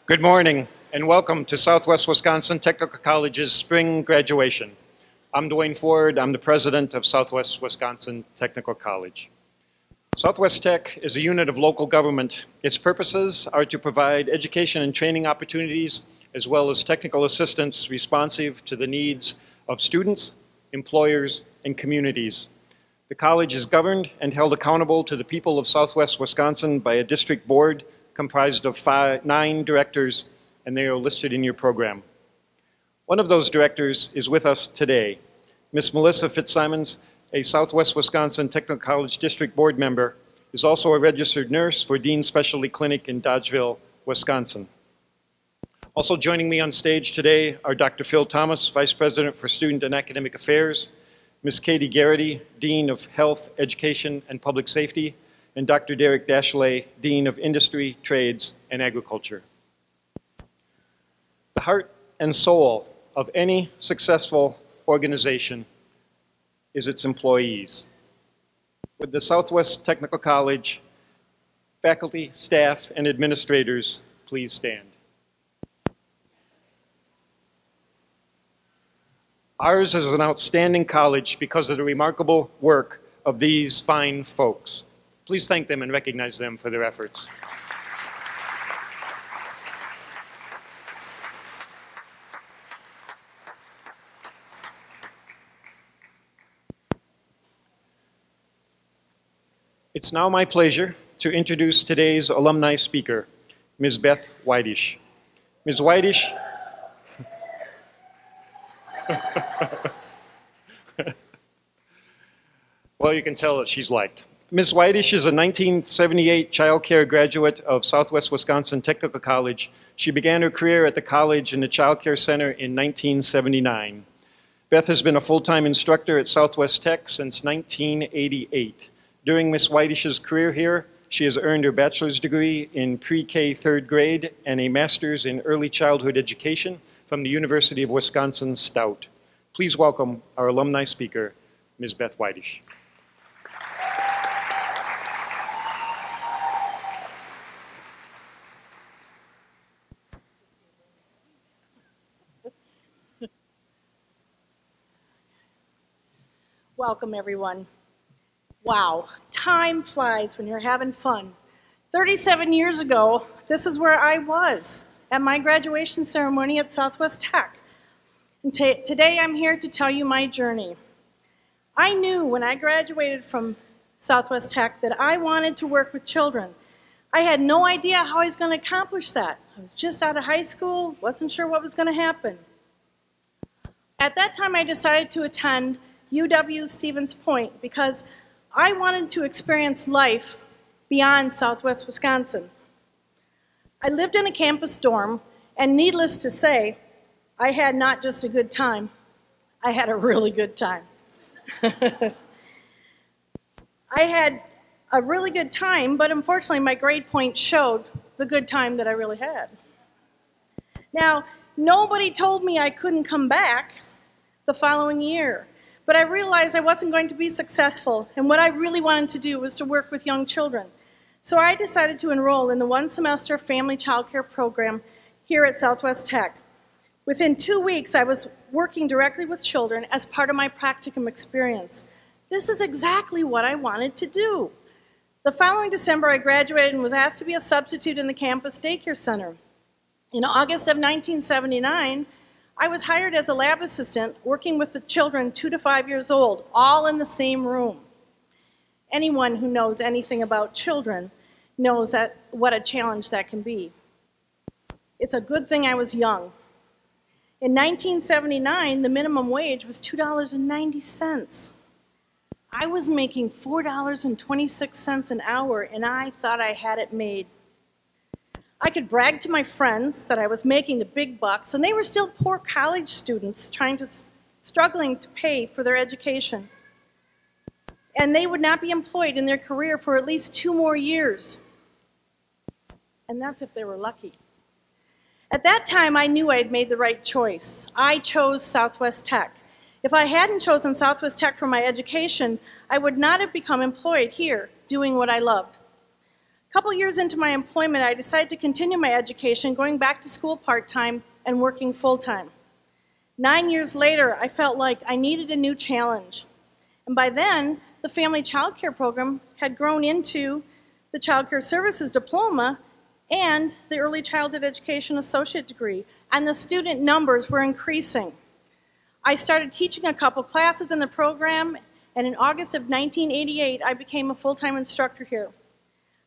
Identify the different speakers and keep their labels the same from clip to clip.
Speaker 1: Good morning and welcome to Southwest Wisconsin Technical College's spring graduation. I'm Dwayne Ford. I'm the president of Southwest Wisconsin Technical College. Southwest Tech is a unit of local government. Its purposes are to provide education and training opportunities as well as technical assistance responsive to the needs of students, employers, and communities. The college is governed and held accountable to the people of Southwest Wisconsin by a district board comprised of 9 directors, and they are listed in your program. One of those directors is with us today. Ms. Melissa Fitzsimons, a Southwest Wisconsin Technical College District Board member, is also a registered nurse for Dean Specialty Clinic in Dodgeville, Wisconsin. Also joining me on stage today are Dr. Phil Thomas, Vice President for Student and Academic Affairs, Ms. Katie Garrity, Dean of Health, Education, and Public Safety, and Dr. Derek Dashley, Dean of Industry, Trades, and Agriculture. The heart and soul of any successful organization is its employees. Would the Southwest Technical College faculty, staff, and administrators please stand? Ours is an outstanding college because of the remarkable work of these fine folks. Please thank them and recognize them for their efforts. It's now my pleasure to introduce today's alumni speaker, Ms. Beth Weidish. Ms. Weidish, well, you can tell that she's liked. Ms. Weidish is a 1978 child care graduate of Southwest Wisconsin Technical College. She began her career at the college in the Child Care Center in 1979. Beth has been a full-time instructor at Southwest Tech since 1988. During Ms. Weidish's career here, she has earned her bachelor's degree in pre-K 3rd grade and a master's in early childhood education from the University of Wisconsin Stout. Please welcome our alumni speaker, Ms. Beth Weidish.
Speaker 2: Welcome, everyone. Wow, time flies when you're having fun. 37 years ago, this is where I was at my graduation ceremony at Southwest Tech. And today I'm here to tell you my journey. I knew when I graduated from Southwest Tech that I wanted to work with children. I had no idea how I was going to accomplish that. I was just out of high school, wasn't sure what was going to happen. At that time, I decided to attend UW Stevens Point because I wanted to experience life beyond Southwest Wisconsin. I lived in a campus dorm, and needless to say, I had not just a good time, I had a really good time. I had a really good time, but unfortunately my grade point showed the good time that I really had. Now, nobody told me I couldn't come back the following year. But I realized I wasn't going to be successful, and what I really wanted to do was to work with young children. So I decided to enroll in the one-semester family child care program here at Southwest Tech. Within 2 weeks, I was working directly with children as part of my practicum experience. This is exactly what I wanted to do. The following December, I graduated and was asked to be a substitute in the campus daycare center. In August of 1979, I was hired as a lab assistant working with the children 2 to 5 years old, all in the same room. Anyone who knows anything about children knows what a challenge that can be. It's a good thing I was young. In 1979, the minimum wage was $2.90. I was making $4.26 an hour, and I thought I had it made. I could brag to my friends that I was making the big bucks, and they were still poor college students struggling to pay for their education. And they would not be employed in their career for at least 2 more years. And that's if they were lucky. At that time, I knew I had made the right choice. I chose Southwest Tech. If I hadn't chosen Southwest Tech for my education, I would not have become employed here doing what I loved. A couple years into my employment, I decided to continue my education, going back to school part-time and working full-time. 9 years later, I felt like I needed a new challenge. And by then, the Family Child Care Program had grown into the Child Care Services Diploma and the Early Childhood Education Associate degree, and the student numbers were increasing. I started teaching a couple classes in the program, and in August of 1988, I became a full-time instructor here.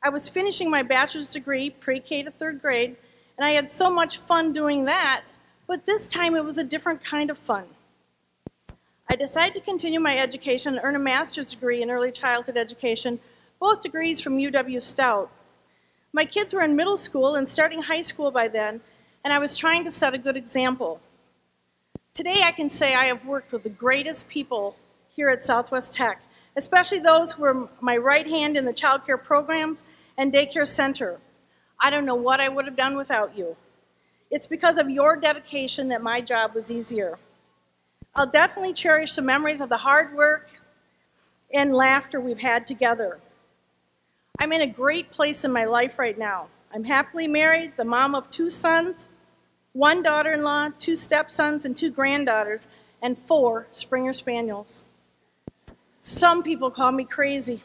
Speaker 2: I was finishing my bachelor's degree, pre-K to third grade, and I had so much fun doing that, but this time it was a different kind of fun. I decided to continue my education and earn a master's degree in early childhood education, both degrees from UW-Stout. My kids were in middle school and starting high school by then, and I was trying to set a good example. Today I can say I have worked with the greatest people here at Southwest Tech, especially those who are my right hand in the child care programs and daycare center. I don't know what I would have done without you. It's because of your dedication that my job was easier. I'll definitely cherish the memories of the hard work and laughter we've had together. I'm in a great place in my life right now. I'm happily married, the mom of 2 sons, 1 daughter-in-law, 2 stepsons, and 2 granddaughters, and 4 Springer Spaniels. Some people call me crazy.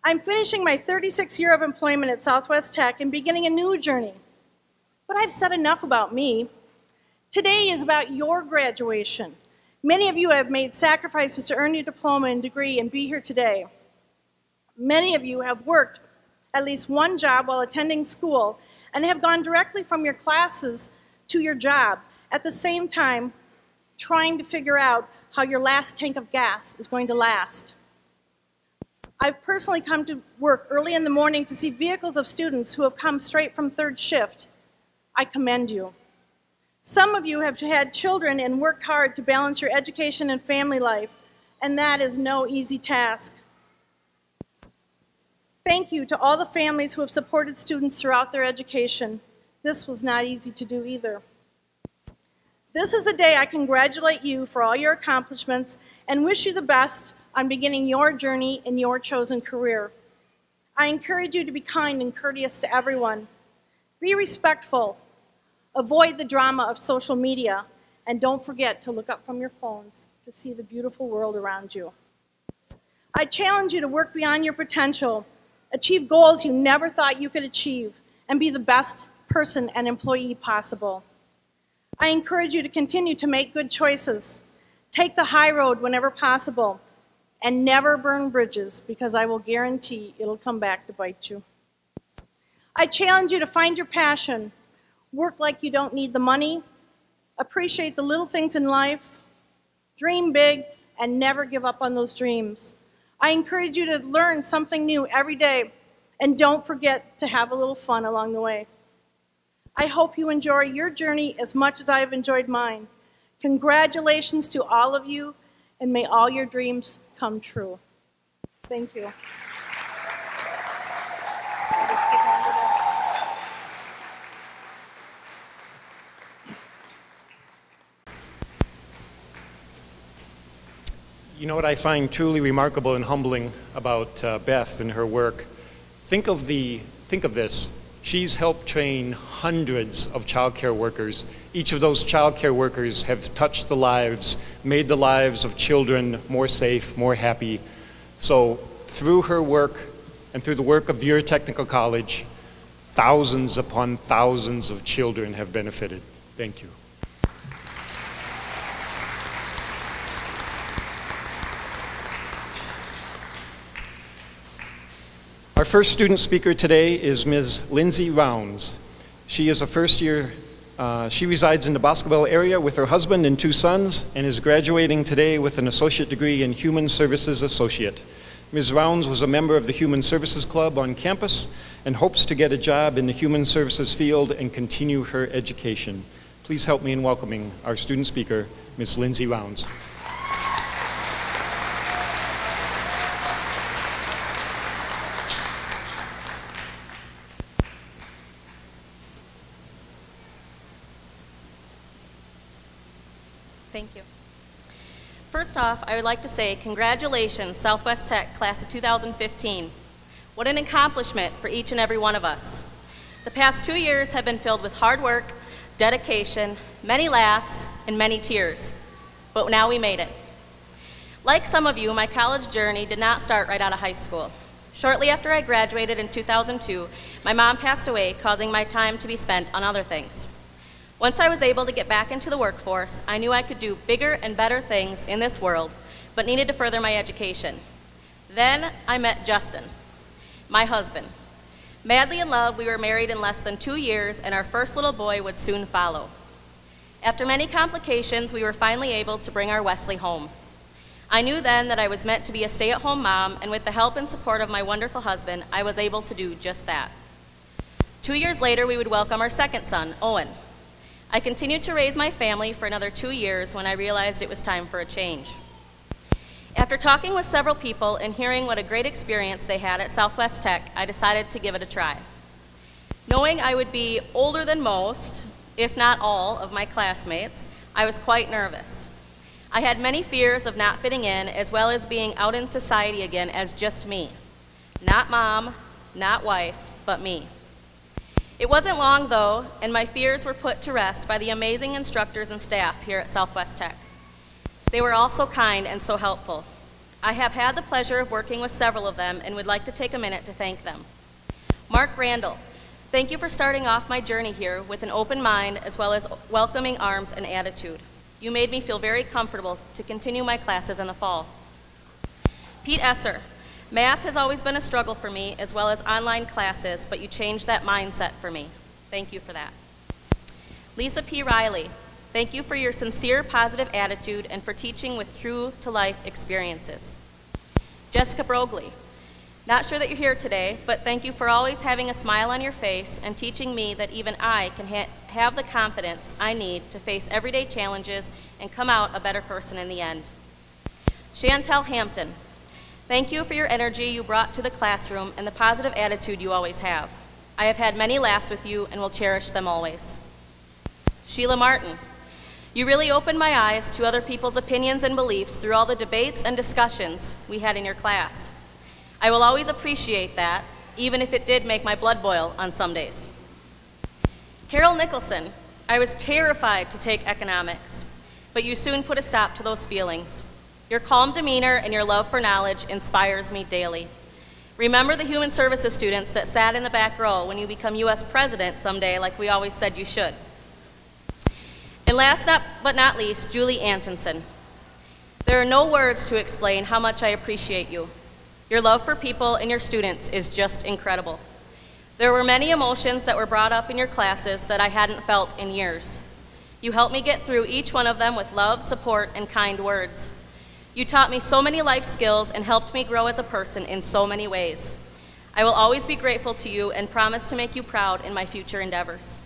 Speaker 2: I'm finishing my 36th year of employment at Southwest Tech and beginning a new journey. But I've said enough about me. Today is about your graduation. Many of you have made sacrifices to earn your diploma and degree and be here today. Many of you have worked at least one job while attending school and have gone directly from your classes to your job, at the same time trying to figure out how your last tank of gas is going to last. I've personally come to work early in the morning to see vehicles of students who have come straight from third shift. I commend you. Some of you have had children and worked hard to balance your education and family life, and that is no easy task. Thank you to all the families who have supported students throughout their education. This was not easy to do either. This is the day I congratulate you for all your accomplishments and wish you the best on beginning your journey in your chosen career. I encourage you to be kind and courteous to everyone. Be respectful. Avoid the drama of social media, and don't forget to look up from your phones to see the beautiful world around you. I challenge you to work beyond your potential, achieve goals you never thought you could achieve, and be the best person and employee possible. I encourage you to continue to make good choices, take the high road whenever possible, and never burn bridges, because I will guarantee it'll come back to bite you. I challenge you to find your passion, work like you don't need the money, appreciate the little things in life, dream big, and never give up on those dreams. I encourage you to learn something new every day, and don't forget to have a little fun along the way. I hope you enjoy your journey as much as I have enjoyed mine. Congratulations to all of you, and may all your dreams come true. Thank you.
Speaker 1: You know what I find truly remarkable and humbling about Beth and her work? Think of this. She's helped train hundreds of child care workers. Each of those child care workers have touched the lives, made the lives of children more safe, more happy. So through her work and through the work of your technical college, thousands upon thousands of children have benefited. Thank you. Our first student speaker today is Ms. Lindsay Rounds. She is a first year, she resides in the Boscobel area with her husband and 2 sons and is graduating today with an associate degree in Human Services Associate. Ms. Rounds was a member of the Human Services Club on campus and hopes to get a job in the human services field and continue her education. Please help me in welcoming our student speaker, Ms. Lindsay Rounds.
Speaker 3: Thank you. First off, I would like to say congratulations, Southwest Tech, class of 2015. What an accomplishment for each and every one of us. The past 2 years have been filled with hard work, dedication, many laughs, and many tears. But now we made it. Like some of you, my college journey did not start right out of high school. Shortly after I graduated in 2002, my mom passed away, causing my time to be spent on other things. Once I was able to get back into the workforce, I knew I could do bigger and better things in this world, but needed to further my education. Then I met Justin, my husband. Madly in love, we were married in less than 2 years, and our first little boy would soon follow. After many complications, we were finally able to bring our Wesley home. I knew then that I was meant to be a stay-at-home mom, and with the help and support of my wonderful husband, I was able to do just that. 2 years later, we would welcome our second son, Owen. I continued to raise my family for another 2 years when I realized it was time for a change. After talking with several people and hearing what a great experience they had at Southwest Tech, I decided to give it a try. Knowing I would be older than most, if not all, of my classmates, I was quite nervous. I had many fears of not fitting in, as well as being out in society again as just me. Not mom, not wife, but me. It wasn't long, though, and my fears were put to rest by the amazing instructors and staff here at Southwest Tech. They were all so kind and so helpful. I have had the pleasure of working with several of them and would like to take a minute to thank them. Mark Randall, thank you for starting off my journey here with an open mind as well as welcoming arms and attitude. You made me feel very comfortable to continue my classes in the fall. Pete Esser, math has always been a struggle for me as well as online classes, but you changed that mindset for me. Thank you for that. Lisa P. Riley, thank you for your sincere, positive attitude and for teaching with true-to-life experiences. Jessica Brogley, not sure that you're here today, but thank you for always having a smile on your face and teaching me that even I can have the confidence I need to face everyday challenges and come out a better person in the end. Chantel Hampton, thank you for your energy you brought to the classroom and the positive attitude you always have. I have had many laughs with you and will cherish them always. Sheila Martin, you really opened my eyes to other people's opinions and beliefs through all the debates and discussions we had in your class. I will always appreciate that, even if it did make my blood boil on some days. Carol Nicholson, I was terrified to take economics, but you soon put a stop to those feelings. Your calm demeanor and your love for knowledge inspires me daily. Remember the human services students that sat in the back row when you become U.S. President someday, like we always said you should. And last but not least, Julie Antonson. There are no words to explain how much I appreciate you. Your love for people and your students is just incredible. There were many emotions that were brought up in your classes that I hadn't felt in years. You helped me get through each one of them with love, support, and kind words. You taught me so many life skills and helped me grow as a person in so many ways. I will always be grateful to you and promise to make you proud in my future endeavors.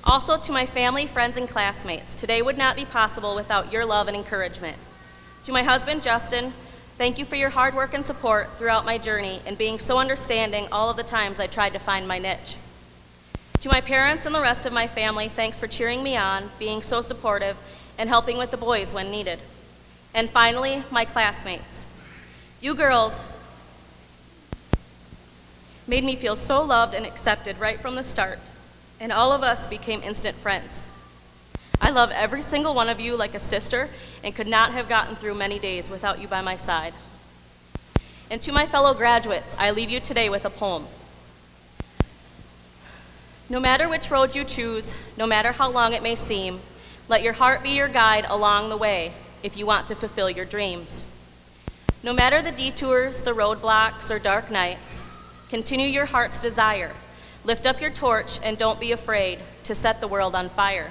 Speaker 3: Also, to my family, friends, and classmates, today would not be possible without your love and encouragement. To my husband, Justin, thank you for your hard work and support throughout my journey and being so understanding all of the times I tried to find my niche. To my parents and the rest of my family, thanks for cheering me on, being so supportive, and helping with the boys when needed. And finally, my classmates. You girls made me feel so loved and accepted right from the start, and all of us became instant friends. I love every single one of you like a sister and could not have gotten through many days without you by my side. And to my fellow graduates, I leave you today with a poem. No matter which road you choose, no matter how long it may seem, let your heart be your guide along the way if you want to fulfill your dreams. No matter the detours, the roadblocks, or dark nights, continue your heart's desire. Lift up your torch and don't be afraid to set the world on fire.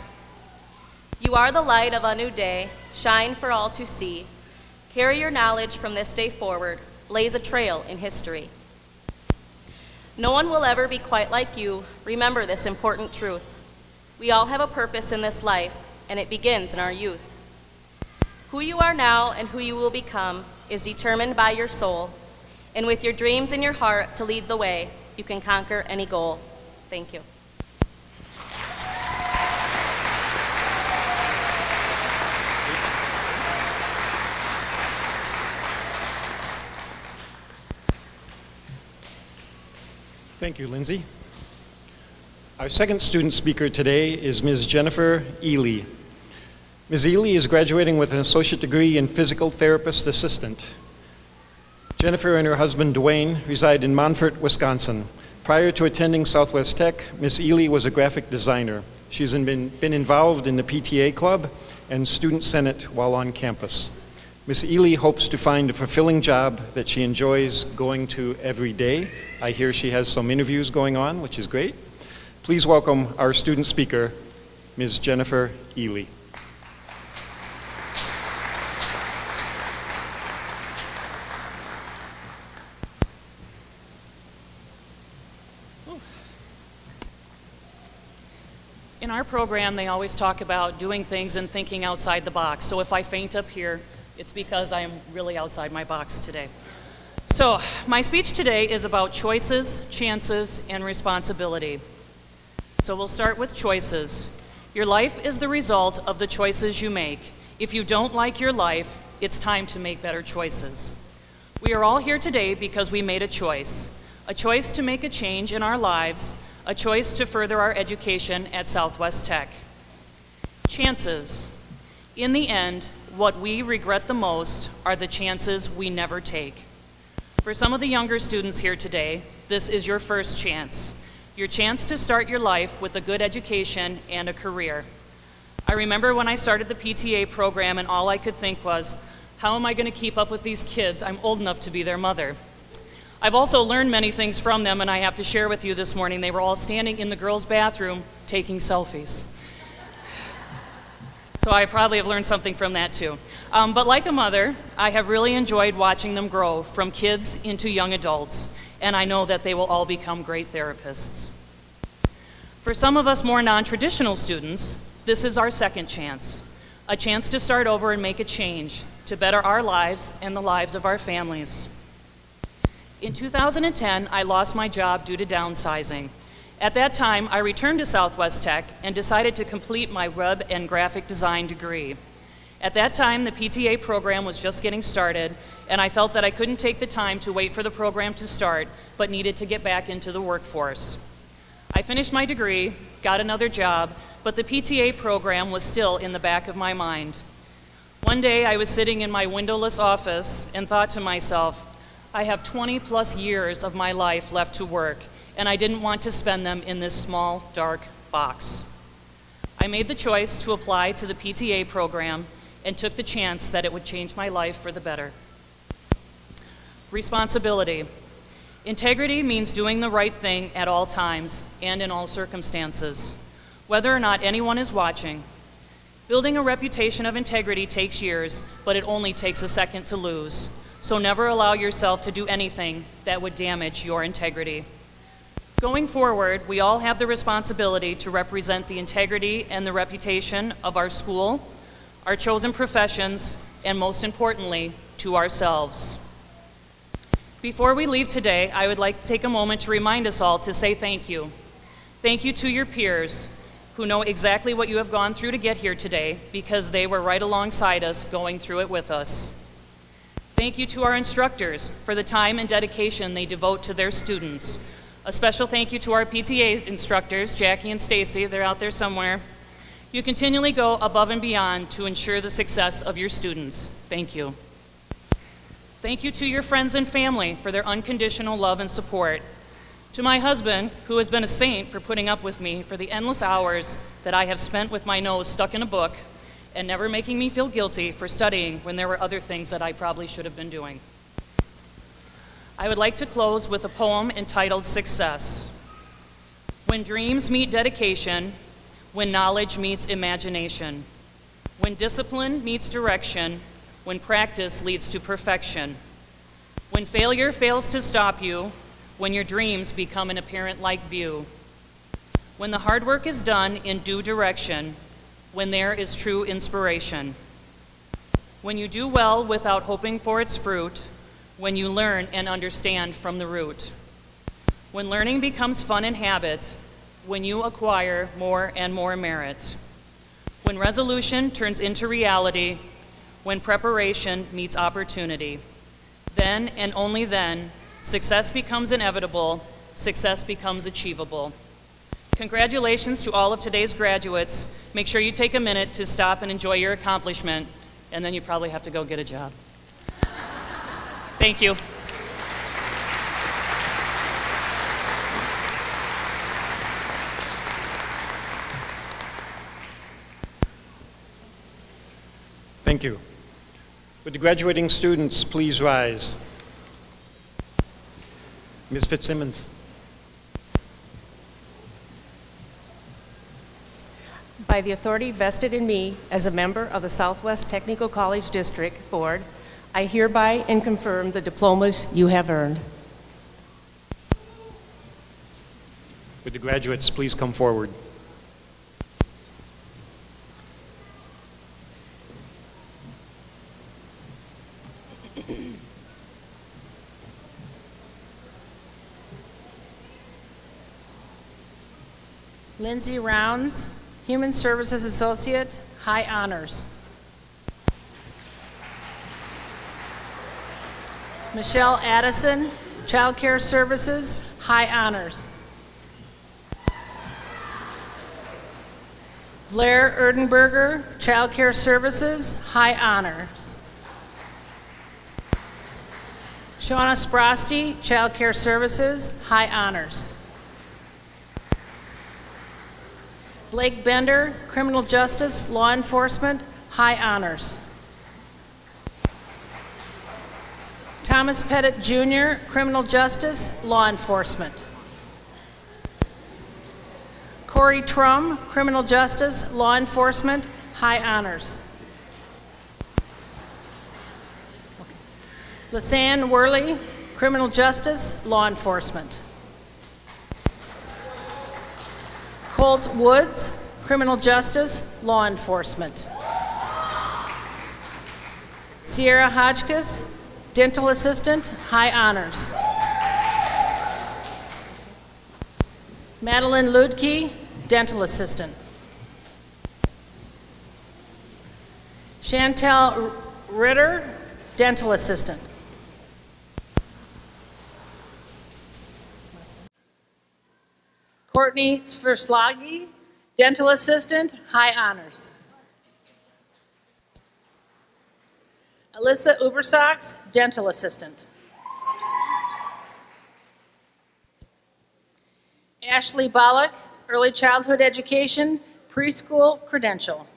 Speaker 3: You are the light of a new day, shine for all to see. Carry your knowledge from this day forward, blaze a trail in history. No one will ever be quite like you. Remember this important truth. We all have a purpose in this life, and it begins in our youth. Who you are now and who you will become is determined by your soul, and with your dreams in your heart to lead the way, you can conquer any goal. Thank you.
Speaker 1: Thank you, Lindsay. Our second student speaker today is Ms. Jennifer Ely. Ms. Ely is graduating with an associate degree in physical therapist assistant. Jennifer and her husband, Dwayne, reside in Montfort, Wisconsin. Prior to attending Southwest Tech, Ms. Ely was a graphic designer. She's been involved in the PTA club and student senate while on campus. Ms. Ely hopes to find a fulfilling job that she enjoys going to every day. I hear she has some interviews going on, which is great. Please welcome our student speaker, Ms. Jennifer Ely.
Speaker 4: In our program, they always talk about doing things and thinking outside the box. So if I faint up here, it's because I am really outside my box today. So my speech today is about choices, chances, and responsibility. So we'll start with choices. Your life is the result of the choices you make. If you don't like your life, it's time to make better choices. We are all here today because we made a choice to make a change in our lives, a choice to further our education at Southwest Tech. Chances. In the end, what we regret the most are the chances we never take. For some of the younger students here today, this is your first chance. Your chance to start your life with a good education and a career. I remember when I started the PTA program and all I could think was, how am I going to keep up with these kids? I'm old enough to be their mother. I've also learned many things from them, and I have to share with you this morning. They were all standing in the girls' bathroom taking selfies. So I probably have learned something from that too. But like a mother, I have really enjoyed watching them grow from kids into young adults, and I know that they will all become great therapists. For some of us more non-traditional students, this is our second chance, a chance to start over and make a change to better our lives and the lives of our families. In 2010, I lost my job due to downsizing. At that time, I returned to Southwest Tech and decided to complete my web and graphic design degree. At that time, the PTA program was just getting started, and I felt that I couldn't take the time to wait for the program to start, but needed to get back into the workforce. I finished my degree, got another job, but the PTA program was still in the back of my mind. One day, I was sitting in my windowless office and thought to myself, I have 20+ years of my life left to work, and I didn't want to spend them in this small, dark box. I made the choice to apply to the PTA program and took the chance that it would change my life for the better. Responsibility. Integrity means doing the right thing at all times and in all circumstances, whether or not anyone is watching. Building a reputation of integrity takes years, but it only takes a second to lose. So never allow yourself to do anything that would damage your integrity. Going forward, we all have the responsibility to represent the integrity and the reputation of our school, our chosen professions, and most importantly, to ourselves. Before we leave today, I would like to take a moment to remind us all to say thank you. Thank you to your peers who know exactly what you have gone through to get here today because they were right alongside us going through it with us. Thank you to our instructors for the time and dedication they devote to their students. A special thank you to our PTA instructors, Jackie and Stacy, they're out there somewhere. You continually go above and beyond to ensure the success of your students. Thank you. Thank you to your friends and family for their unconditional love and support. To my husband, who has been a saint for putting up with me for the endless hours that I have spent with my nose stuck in a book and never making me feel guilty for studying when there were other things that I probably should have been doing. I would like to close with a poem entitled Success. When dreams meet dedication, when knowledge meets imagination, when discipline meets direction, when practice leads to perfection, when failure fails to stop you, when your dreams become an apparent like view, when the hard work is done in due direction, when there is true inspiration, when you do well without hoping for its fruit, when you learn and understand from the root, when learning becomes fun and habit, when you acquire more and more merit, when resolution turns into reality, when preparation meets opportunity, then and only then, success becomes inevitable success becomes achievable. Congratulations to all of today's graduates. Make sure you take a minute to stop and enjoy your accomplishment, and then you probably have to go get a job. Thank you.
Speaker 1: Thank you. Would the graduating students please rise? Ms. Fitzsimmons.
Speaker 5: By the authority vested in me as a member of the Southwest Technical College District Board, I hereby and confirm the diplomas you have earned.
Speaker 1: Would the graduates please come forward?
Speaker 6: Lindsay Rounds, Human Services Associate, High Honors. Michelle Addison, Child Care Services, High Honors. Blair Erdenberger, Child Care Services, High Honors. Shauna Sprosty, Child Care Services, High Honors. Blake Bender, Criminal Justice, Law Enforcement, High Honors. Thomas Pettit Jr., Criminal Justice, Law Enforcement. Corey Trum, Criminal Justice, Law Enforcement, High Honors. Lisanne Worley, Criminal Justice, Law Enforcement. Colt Woods, Criminal Justice, Law Enforcement. Sierra Hodgkiss, Dental Assistant, High Honors. Madeline Ludke, Dental Assistant. Chantel Ritter, Dental Assistant. Courtney Sverslagi, Dental Assistant, High Honors. Alyssa Ubersox, Dental Assistant. Ashley Bollock, Early Childhood Education, Preschool Credential.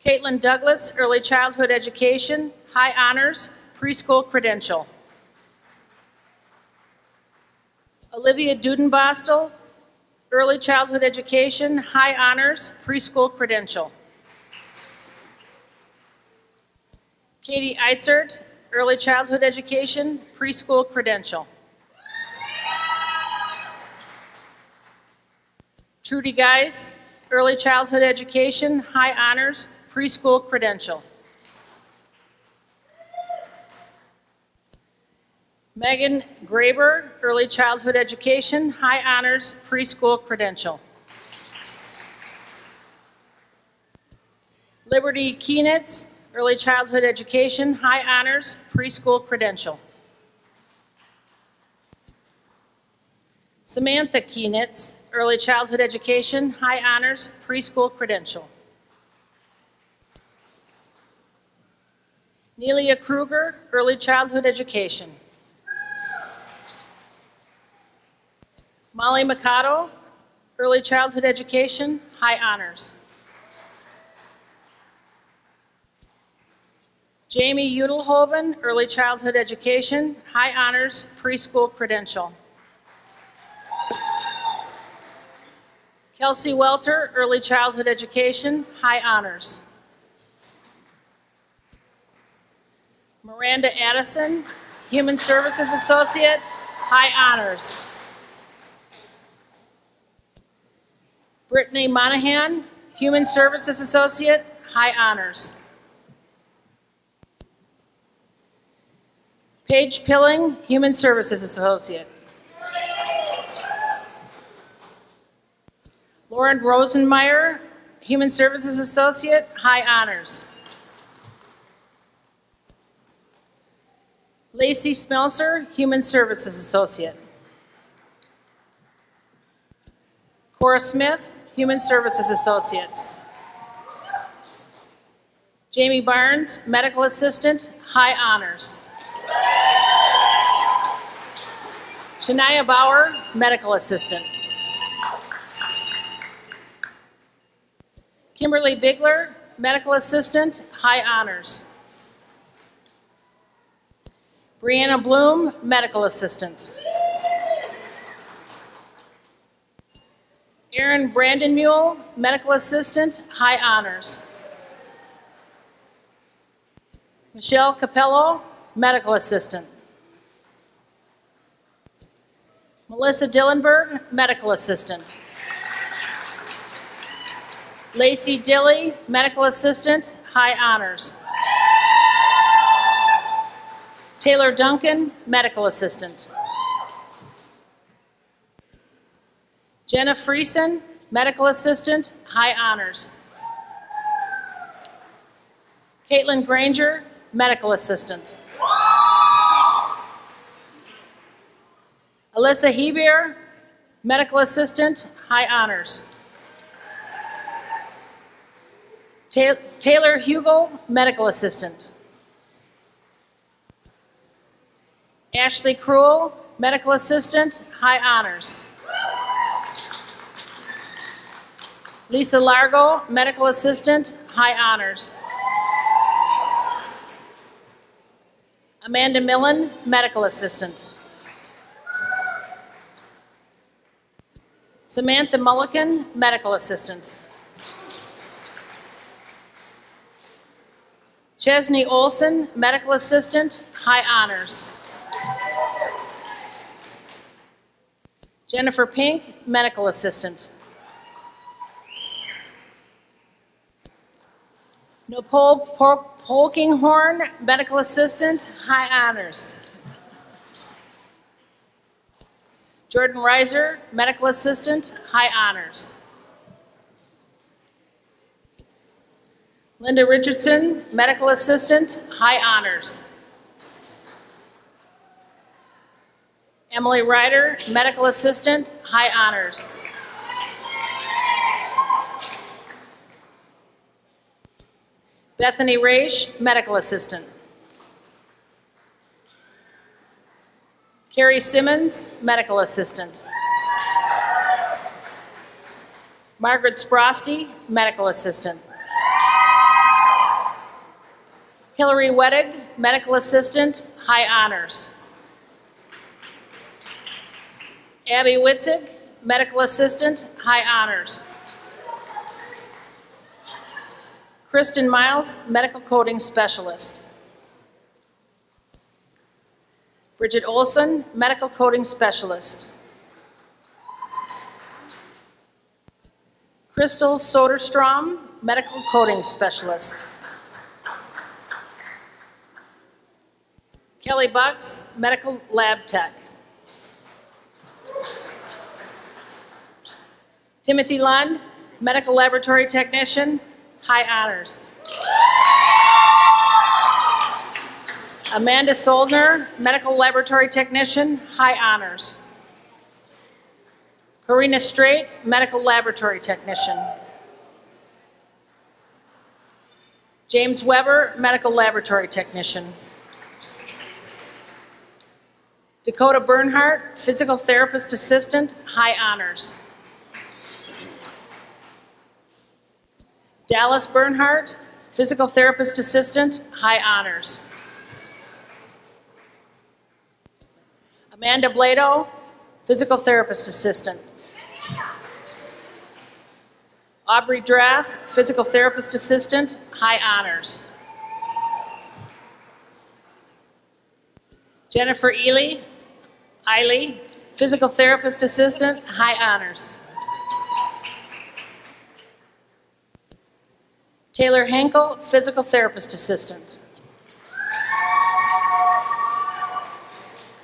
Speaker 6: Caitlin Douglas, Early Childhood Education, High Honors, Preschool Credential. Olivia Dudenbostel, Early Childhood Education, High Honors, Preschool Credential. Katie Eitzert, Early Childhood Education, Preschool Credential. Trudy Geis, Early Childhood Education, High Honors, Preschool Credential. Megan Graber, Early Childhood Education, High Honors, Preschool Credential. Liberty Kienitz, Early Childhood Education, High Honors, Preschool Credential. Samantha Kienitz, Early Childhood Education, High Honors, Preschool Credential. Nelia Kruger, Early Childhood Education. Molly Mikado, Early Childhood Education, High Honors. Jamie Udelhoven, Early Childhood Education, High Honors, Preschool Credential. Kelsey Welter, Early Childhood Education, High Honors. Miranda Addison, Human Services Associate, High Honors. Brittany Monahan, Human Services Associate, High Honors. Paige Pilling, Human Services Associate. Lauren Rosenmeyer, Human Services Associate, High Honors. Lacey Smelser, Human Services Associate. Cora Smith, Human Services Associate. Jamie Barnes, Medical Assistant, High Honors. Shania Bauer, Medical Assistant. Kimberly Bigler, Medical Assistant, High Honors. Brianna Bloom, Medical Assistant. Erin Brandonmule, Medical Assistant, High Honors. Michelle Capello, Medical Assistant. Melissa Dillenberg, Medical Assistant. Lacey Dilley, Medical Assistant, High Honors. Taylor Duncan, Medical Assistant. Jenna Friesen, Medical Assistant, High Honors. Caitlin Granger, Medical Assistant. Alyssa Hebier, Medical Assistant, High Honors. Taylor Hugel, Medical Assistant. Ashley Cruel, Medical Assistant, High Honors. Lisa Largo, Medical Assistant, High Honors. Amanda Millen, Medical Assistant. Samantha Mulliken, Medical Assistant. Chesney Olson, Medical Assistant, High Honors. Jennifer Pink, Medical Assistant. Nicole Polkinghorn, Medical Assistant, High Honors. Jordan Reiser, Medical Assistant, High Honors. Linda Richardson, Medical Assistant, High Honors. Emily Ryder, Medical Assistant, High Honors. Bethany Raish, Medical Assistant. Carrie Simmons, Medical Assistant. Margaret Sprosty, Medical Assistant. Hillary Wettig, Medical Assistant, High Honors. Abby Witzig, Medical Assistant, High Honors. Kristen Miles, Medical Coding Specialist. Bridget Olson, Medical Coding Specialist. Crystal Soderstrom, Medical Coding Specialist. Kelly Bucks, Medical Lab Tech. Timothy Lund, Medical Laboratory Technician, High Honors. Amanda Soldner, Medical Laboratory Technician, High Honors. Karina Straight, Medical Laboratory Technician. James Weber, Medical Laboratory Technician. Dakota Bernhardt, Physical Therapist Assistant, High Honors. Dallas Bernhardt, Physical Therapist Assistant, High Honors. Amanda Blado, Physical Therapist Assistant. Aubrey Drath, Physical Therapist Assistant, High Honors. Jennifer Eiley, Physical Therapist Assistant, High Honors. Taylor Henkel, Physical Therapist Assistant.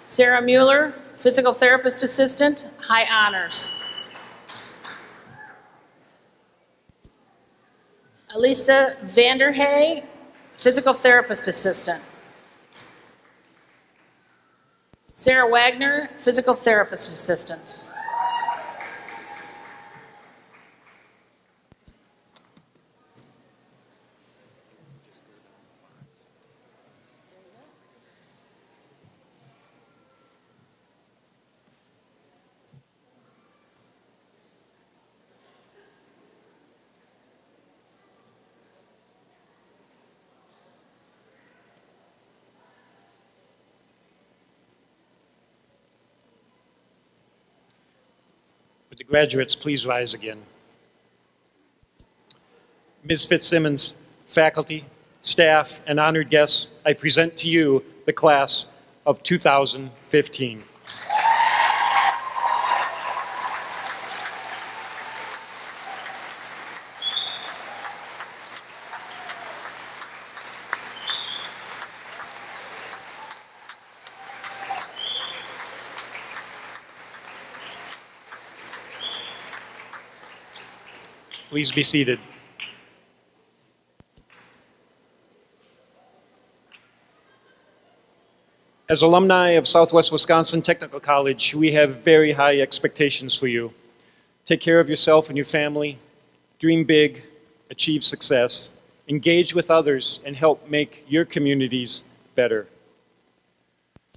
Speaker 6: Sarah Mueller, Physical Therapist Assistant, High Honors. Alisa Vanderhey, Physical Therapist Assistant. Sarah Wagner, physical therapist assistant.
Speaker 1: Would the graduates please rise again? Ms. Fitzsimmons, faculty, staff, and honored guests, I present to you the class of 2015. Please be seated. As alumni of Southwest Wisconsin Technical College, we have very high expectations for you. Take care of yourself and your family, dream big, achieve success, engage with others, and help make your communities better.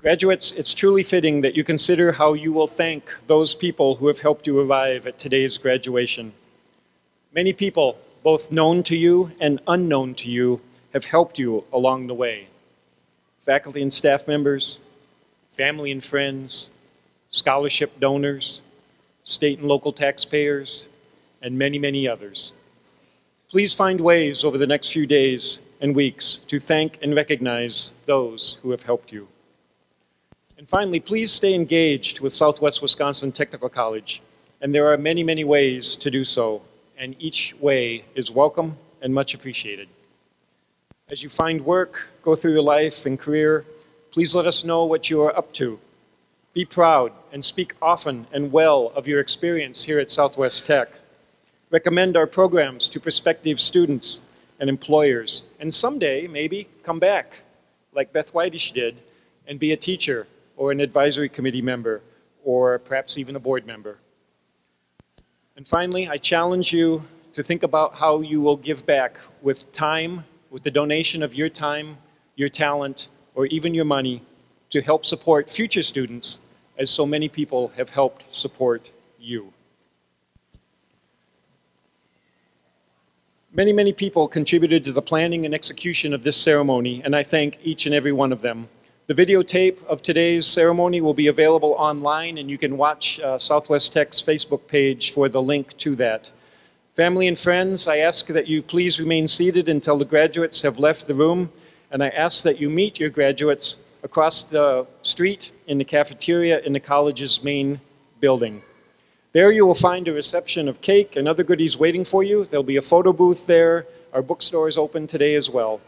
Speaker 1: Graduates, it's truly fitting that you consider how you will thank those people who have helped you arrive at today's graduation. Many people, both known to you and unknown to you, have helped you along the way. Faculty and staff members, family and friends, scholarship donors, state and local taxpayers, and many, many others. Please find ways over the next few days and weeks to thank and recognize those who have helped you. And finally, please stay engaged with Southwest Wisconsin Technical College, and there are many, many ways to do so, and each way is welcome and much appreciated. As you find work, go through your life and career, please let us know what you are up to. Be proud and speak often and well of your experience here at Southwest Tech. Recommend our programs to prospective students and employers, and someday, maybe, come back, like Beth Whitish did, and be a teacher or an advisory committee member, or perhaps even a board member. And finally, I challenge you to think about how you will give back with time, with the donation of your time, your talent, or even your money to help support future students, as so many people have helped support you. Many, many people contributed to the planning and execution of this ceremony, and I thank each and every one of them. The videotape of today's ceremony will be available online, and you can watch Southwest Tech's Facebook page for the link to that. Family and friends, I ask that you please remain seated until the graduates have left the room, and I ask that you meet your graduates across the street in the cafeteria in the college's main building. There you will find a reception of cake and other goodies waiting for you. There'll be a photo booth there. Our bookstore is open today as well.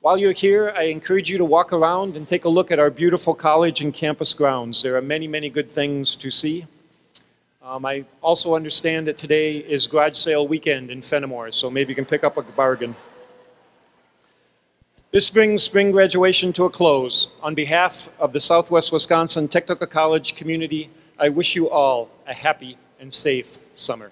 Speaker 1: While you're here, I encourage you to walk around and take a look at our beautiful college and campus grounds. There are many, many good things to see. I also understand that today is garage sale weekend in Fenimore, so maybe you can pick up a bargain. This brings spring graduation to a close. On behalf of the Southwest Wisconsin Technical College community, I wish you all a happy and safe summer.